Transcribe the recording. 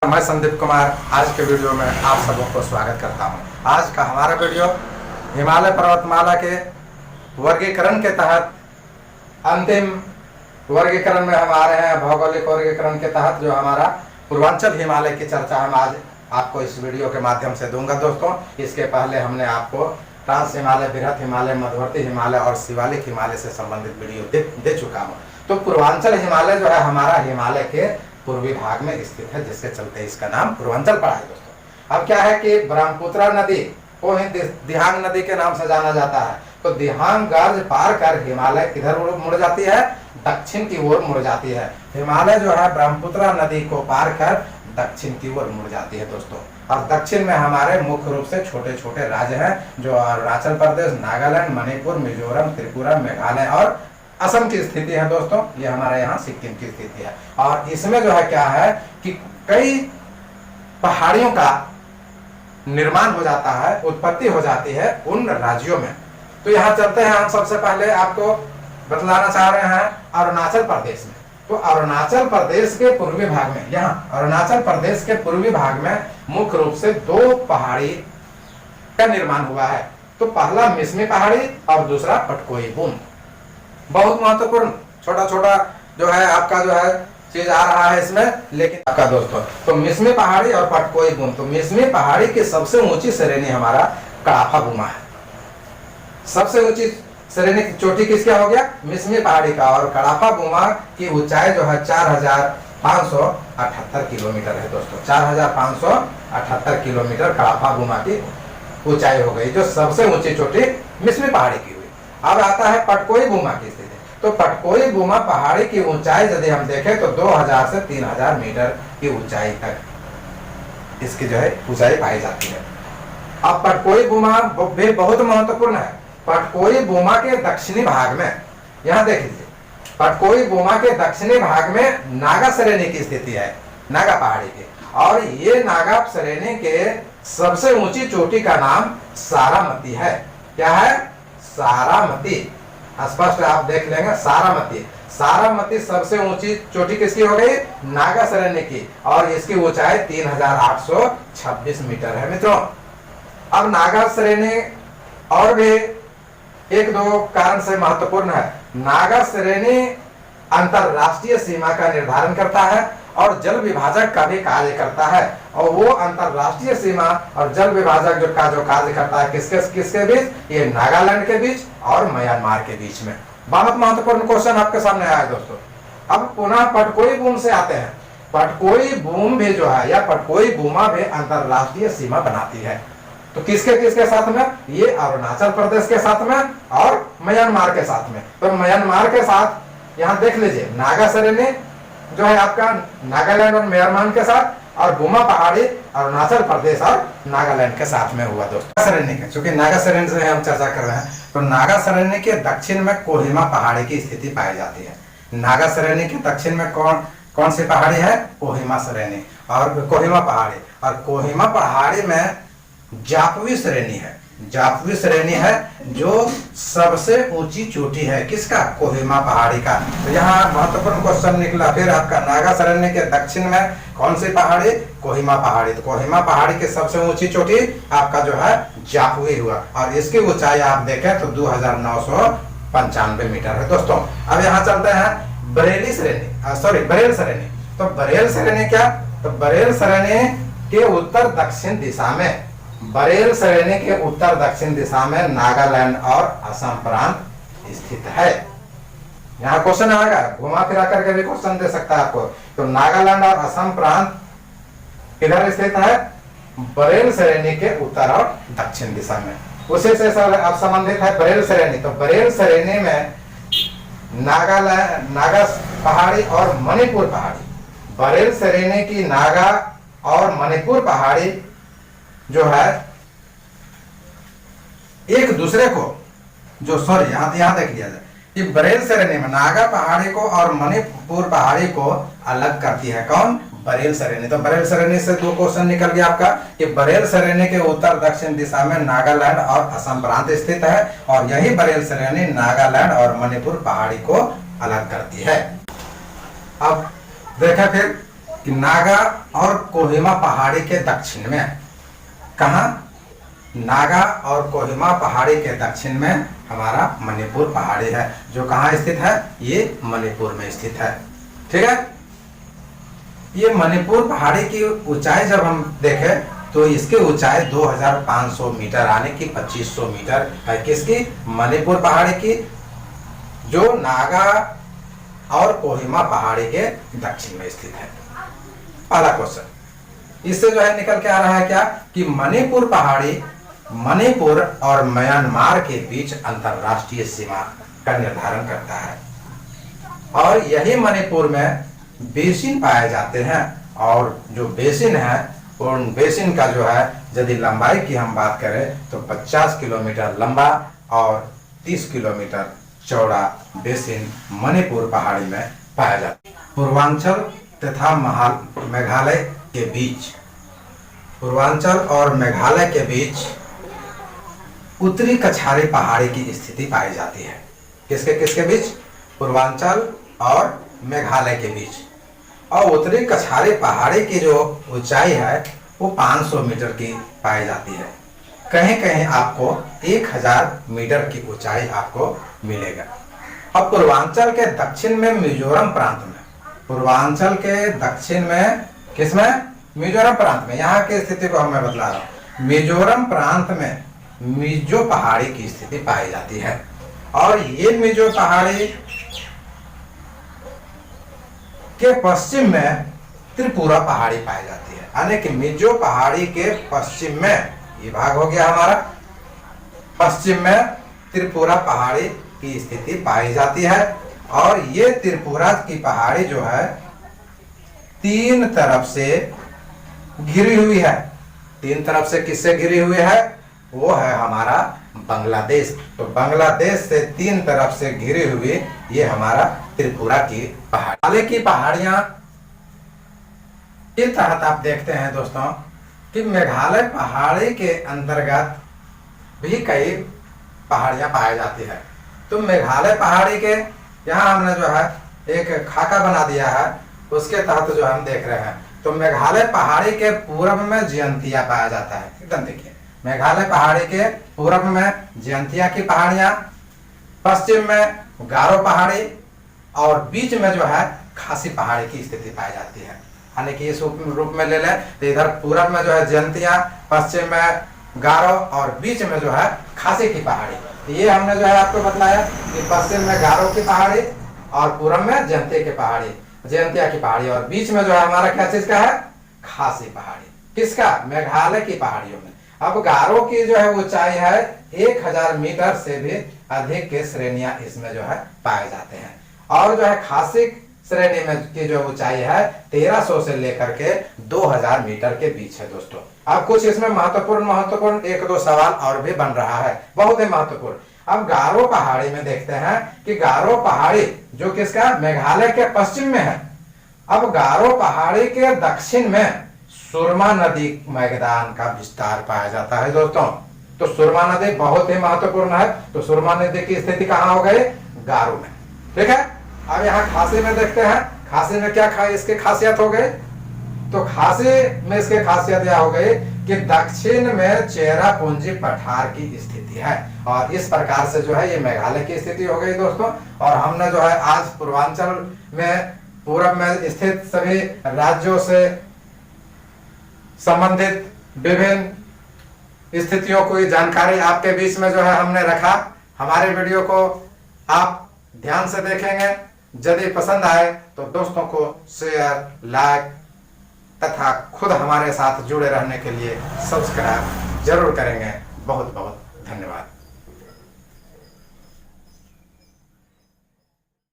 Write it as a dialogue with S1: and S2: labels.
S1: मैं संदीप कुमार आज के वीडियो में आप सबों को स्वागत करता हूं। आज का हमारा वीडियो हिमालय पर्वतमाला के वर्गीकरण के तहत अंतिम वर्गीकरण में हम आ रहे हैं। भौगोलिक वर्गीकरण के तहत जो हमारा पूर्वांचल हिमालय की चर्चा हम आज आपको इस वीडियो के माध्यम से दूंगा। दोस्तों, इसके पहले हमने आपको ट्रांस हिमालय, बृहत हिमालय, मध्यवर्ती हिमालय और शिवालिक हिमालय से संबंधित वीडियो दे चुका हूँ। तो पूर्वांचल हिमालय जो है हमारा हिमालय के पूर्वी भाग में स्थित है, जिसके चलते इसका नाम पूर्वांचल पड़ा है। दोस्तों, अब क्या है कि ब्रह्मपुत्र नदी को ही दिहांग नदी के नाम से जाना जाता है। तो दिहांग गर्ज पार कर हिमालय किधर मुड़ जाती है? दक्षिण की ओर मुड़ जाती है। हिमालय जो है ब्रह्मपुत्र नदी को पार कर दक्षिण की ओर मुड़ जाती है। दोस्तों, और दक्षिण में हमारे मुख्य रूप से छोटे छोटे राज्य हैं जो अरुणाचल प्रदेश, नागालैंड, मणिपुर, मिजोरम, त्रिपुरा, मेघालय और असम की स्थिति है। दोस्तों, ये हमारे यहाँ सिक्किम की स्थिति है। और इसमें जो है क्या है कि कई पहाड़ियों का निर्माण हो जाता है, उत्पत्ति हो जाती है उन राज्यों में। तो यहाँ चलते हैं। हम सबसे पहले आपको बतलाना चाह रहे हैं अरुणाचल प्रदेश में। तो अरुणाचल प्रदेश के पूर्वी भाग में, यहाँ अरुणाचल प्रदेश के पूर्वी भाग में मुख्य रूप से दो पहाड़ी का निर्माण हुआ है। तो पहला मिसमी पहाड़ी और दूसरा पटकोई बूंद। बहुत महत्वपूर्ण छोटा छोटा जो है आपका जो है चीज आ रहा है इसमें, लेकिन आपका दोस्तों तो मिसमी पहाड़ी और पटकोई बूंद। तो मिसमी पहाड़ी की सबसे ऊंची श्रेणी हमारा कड़ाफा गुमा है। सबसे ऊंची श्रेणी की चोटी किसका हो गया? मिसमी पहाड़ी का। और कड़ाफा गुमा की ऊंचाई जो है 4578 किलोमीटर है। दोस्तों, 4578 किलोमीटर कड़ाफा गुमा की ऊंचाई हो गई, जो सबसे ऊंची चोटी मिसमी पहाड़ी की हुई। अब आता है पटकोई बुमा की स्थिति। तो पटकोई बुमा पहाड़ी की ऊंचाई यदि हम देखें तो 2000 से 3000 मीटर की ऊंचाई तक इसकी जो है ऊंचाई पाई जाती है। अब पटकोई बुमा भी बहुत महत्वपूर्ण है। पटकोई बुमा के दक्षिणी भाग में, यहाँ देख लीजिए, पटकोई बुमा के दक्षिणी भाग में नागा श्रेणी की स्थिति है, नागा पहाड़ी की। और ये नागा श्रेणी के सबसे ऊंची चोटी का नाम सारामती है। क्या है? सारामती। स्पष्ट आप देख लेंगे, सारामती। सारामती सबसे ऊंची चोटी किसकी हो गई? नागा श्रेणी की। और इसकी ऊंचाई 3826 मीटर है। मित्रों, अब नागा श्रेणी और भी एक दो कारण से महत्वपूर्ण है। नागा श्रेणी अंतरराष्ट्रीय सीमा का निर्धारण करता है और जल विभाजक का भी कार्य करता है। और वो अंतरराष्ट्रीय सीमा और जल विभाजक जो कार्य करता है किसके बीच? ये नागालैंड के बीच और म्यांमार के बीच में। बहुत महत्वपूर्ण क्वेश्चन आपके सामने आया है। दोस्तों, अब पुनः पटकोई बूम से आते हैं। पटकोई बूम भी जो है या पटकोई बूमा भी अंतरराष्ट्रीय सीमा बनाती है। तो किसके साथ में? ये अरुणाचल प्रदेश के साथ में और म्यांमार के साथ में। तो म्यांमार के साथ यहाँ देख लीजिए, नागा श्रेणी जो है आपका नागालैंड और म्यांमार के साथ, और बुमा पहाड़ी अरुणाचल प्रदेश और नागालैंड के साथ में हुआ। दोस्तों, श्रेणी के चूंकि नागा श्रेणी से हम चर्चा कर रहे हैं, तो नागा श्रेणी के दक्षिण में कोहिमा पहाड़ी की स्थिति पाई जाती है। नागा श्रेणी के दक्षिण में कौन सी पहाड़ी है? कोहिमा श्रेणी और कोहिमा पहाड़ी। और कोहिमा पहाड़ी में जापवी श्रेणी है। जापवी श्रेणी है जो सबसे ऊंची चोटी है। किसका? कोहिमा पहाड़ी का। तो यहाँ महत्वपूर्ण क्वेश्चन निकला फिर आपका, नागा श्रेणी के दक्षिण में कौन सी पहाड़ी? कोहिमा पहाड़ी। तो कोहिमा पहाड़ी की सबसे ऊंची चोटी आपका जो है जापवी हुआ। और इसकी ऊंचाई आप देखें तो 2995 मीटर है। दोस्तों, अब यहाँ चलते हैं बरेली श्रेणी, सॉरी बरेल श्रेणी। तो बरेल श्रेणी क्या? तो बरेल श्रेणी के उत्तर दक्षिण दिशा में, बरेल श्रेणी के उत्तर दक्षिण दिशा में नागालैंड और असम प्रांत स्थित है। यहाँ क्वेश्चन आएगा, घुमा फिरा करके भी क्वेश्चन दे सकता है आपको। तो नागालैंड और असम प्रांत किधर स्थित है? बरेल श्रेणी के उत्तर और दक्षिण दिशा में। उसी से अब संबंधित है बरेल श्रेणी। तो बरेल श्रेणी में नागालैंड, नागा पहाड़ी और मणिपुर पहाड़ी। बरेल श्रेणी की नागा और मणिपुर पहाड़ी जो है एक दूसरे को यहाँ देख लिया जाए कि बरेल श्रेणी में नागा पहाड़ी को और मणिपुर पहाड़ी को अलग करती है। कौन? बरेल श्रेणी। तो बरेल श्रेणी से दो क्वेश्चन निकल गया आपका कि बरेल श्रेणी के उत्तर दक्षिण दिशा में नागालैंड और असम प्रांत स्थित है, और यही बरेल श्रेणी नागालैंड और मणिपुर पहाड़ी को अलग करती है। अब देखा फिर कि नागा और कोहिमा पहाड़ी के दक्षिण में, कहाँ, नागा और कोहिमा पहाड़ी के दक्षिण में हमारा मणिपुर पहाड़ी है, जो कहाँ स्थित है, ये मणिपुर में स्थित है। ठीक है, ये मणिपुर पहाड़ी की ऊंचाई जब हम देखें तो इसकी ऊंचाई 2500 मीटर आने की 2500 मीटर है। किसकी, मणिपुर पहाड़ी की, जो नागा और कोहिमा पहाड़ी के दक्षिण में स्थित है। पहला क्वेश्चन इससे जो है निकल के आ रहा है क्या, कि मणिपुर पहाड़ी मणिपुर और म्यांमार के बीच अंतरराष्ट्रीय सीमा का निर्धारण करता है, और यही मणिपुर में बेसिन पाए जाते हैं, और जो बेसिन है उन बेसिन का जो है यदि लंबाई की हम बात करें तो 50 किलोमीटर लंबा और 30 किलोमीटर चौड़ा बेसिन मणिपुर पहाड़ी में पाया जाता है। पूर्वांचल तथा मेघालय के बीच, पूर्वांचल और मेघालय के बीच उत्तरी कछारी पहाड़ी की स्थिति पाई जाती है। किसके किसके बीच, पूर्वांचल और मेघालय के बीच। और उत्तरी कछारी पहाड़ी की जो ऊंचाई है वो 500 मीटर की पाई जाती है। कहीं कहीं आपको 1000 मीटर की ऊंचाई आपको मिलेगा। अब पूर्वांचल के दक्षिण में मिजोरम प्रांत में, पूर्वांचल के दक्षिण में किसमें, मिजोरम प्रांत में, यहाँ की स्थिति को मैं बतला रहा हूँ। मिजोरम प्रांत में मिजो पहाड़ी की स्थिति पाई जाती है, और ये मिजो पहाड़ी के पश्चिम में त्रिपुरा पहाड़ी पाई जाती है। यानी कि मिजो पहाड़ी के पश्चिम में, ये भाग हो गया हमारा, पश्चिम में त्रिपुरा पहाड़ी की स्थिति पाई जाती है। और ये त्रिपुरा की पहाड़ी जो है 3 तरफ से घिरी हुई है। 3 तरफ से किससे घिरी हुई है, वो है हमारा बांग्लादेश। तो बांग्लादेश से 3 तरफ से घिरी हुई ये हमारा त्रिपुरा की पहाड़ी। हिमालय की पहाड़ियां के तहत आप देखते हैं दोस्तों कि मेघालय पहाड़ी के अंतर्गत भी कई पहाड़ियां पाई जाती है। तो मेघालय पहाड़ी के यहाँ हमने जो है एक खाका बना दिया है, उसके तहत जो हम देख रहे हैं। तो मेघालय पहाड़ी के पूर्व में जयंतिया पाया जाता है। एकदम देखिए, मेघालय पहाड़ी के पूर्व में जयंतिया की पहाड़ियां, पश्चिम में गारो पहाड़ी, और बीच में जो है खासी पहाड़ी की स्थिति पाई जाती है। यानी कि इस रूप में ले लें तो इधर पूरब में जो है जयंतिया, पश्चिम में गारो, और बीच में जो है खासी की पहाड़ी। ये हमने जो है आपको बताया कि पश्चिम में गारो की पहाड़ी और पूरब में जयंतिया की पहाड़ी, और बीच में जो है हमारा क्या चीज का है, खासी पहाड़ी। किसका, मेघालय की पहाड़ियों में। अब गारो की जो है ऊंचाई है 1000 मीटर से भी अधिक के श्रेणियां इसमें जो है पाए जाते हैं, और जो है खासी श्रेणी में की जो ऊंचाई है 1300 से लेकर के 2000 मीटर के बीच है दोस्तों। अब कुछ इसमें महत्वपूर्ण 1-2 सवाल और भी बन रहा है, बहुत ही महत्वपूर्ण। अब गारो पहाड़ी में देखते हैं कि गारो पहाड़ी जो किसका, मेघालय के पश्चिम में है। अब गारो पहाड़ी के दक्षिण में सुरमा नदी मैदान का विस्तार पाया जाता है दोस्तों। तो सुरमा नदी बहुत ही महत्वपूर्ण है। तो सुरमा नदी की स्थिति कहाँ हो गई, गारो में। ठीक है, अब यहाँ खासी में देखते हैं, खासी में क्या इसकी खासियत हो गई। तो खासी में इसकी खासियत यह हो गई कि दक्षिण में चेरापूंजी पठार की स्थिति है, और इस प्रकार से जो है ये मेघालय की स्थिति हो गई दोस्तों। और हमने जो है आज पूर्वांचल में, पूर्व में स्थित सभी राज्यों से संबंधित विभिन्न स्थितियों को जानकारी आपके बीच में जो है हमने रखा। हमारे वीडियो को आप ध्यान से देखेंगे, यदि पसंद आए तो दोस्तों को शेयर, लाइक तथा खुद हमारे साथ जुड़े रहने के लिए सब्सक्राइब जरूर करेंगे। बहुत बहुत